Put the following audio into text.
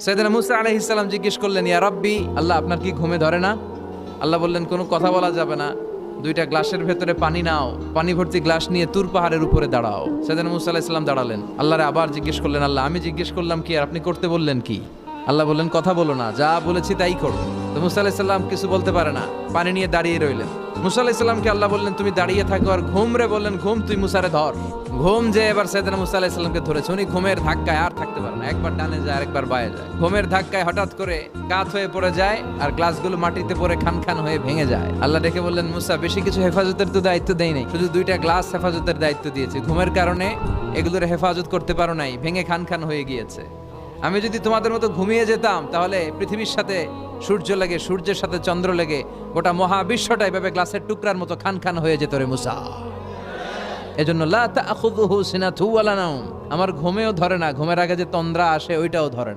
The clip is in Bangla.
সাইয়েদনা মুসা আলাইহিস সালাম জিজ্ঞেস করলেন, ইয়া রাব্বি, আল্লাহ আপনার কি ঘুমে ধরে না? আল্লাহ বললেন, কোনো কথা বলা যাবে না, দুইটা গ্লাসের ভেতরে পানি নাও, পানি ভর্তি গ্লাস নিয়ে তুর পাহাড়ের উপরে দাঁড়াও। সাইয়েদনা মুসা আলাইহিস সালাম দাঁড়ালেন। আল্লাহরে আবার জিজ্ঞেস করলেন, আল্লাহ আমি জিজ্ঞেস করলাম কি আর আপনি করতে বললেন কি? আল্লাহ বললেন, কথা বলো না, যা বলেছি তাই করো। তো মুসা আলাইহিস সালাম কিছু বলতে পারে না, পানি নিয়ে দাঁড়িয়ে রইলেন। মুসা আলাইহিস সালামকে আল্লাহ বললেন, তুমি দাঁড়িয়ে থাকো আর ঘুম রে, বললেন ঘুম তুই মুসারে ধর। ঘুম যে এবার সাইয়েদনা মুসা আলাইহিস সালামকে ধরেছে। উনি ঘুমের ধাক্কায় আর থাকতে পারে না, একবার ডানে যায় আরেকবার বায়ে যায়। ঘুমের ধাক্কায় হঠাৎ করে কাত হয়ে পড়ে যায় আর গ্লাসগুলো মাটিতে পড়ে খান খান হয়ে ভেঙে যায়। আল্লাহ ডেকে বললেন, মুসা বেশি কিছু হেফাজতের তো দায়িত্ব দেই নাই, শুধু দুইটা গ্লাস হেফাজতের দায়িত্ব দিয়েছি। ঘুমের কারণে এগুলোর হেফাজত করতে পারো নাই, ভেঙে খান খান হয়ে গিয়েছে। আমি যদি তোমাদের মতো ঘুমিয়ে যেতাম তাহলে পৃথিবীর সাথে সূর্য লেগে, সূর্যের সাথে চন্দ্র লেগে গোটা মহাবিশ্বটা এভাবে গ্লাসের টুকরার মতো খান খান হয়ে যেত রে মুসা। এজন্য লা তাখুযুহু সিনাতু ওয়ালা নাওম, আমার ঘুমেও ধরে না, ঘুমের আগে যে তন্দ্রা আসে ওইটাও ধরে না।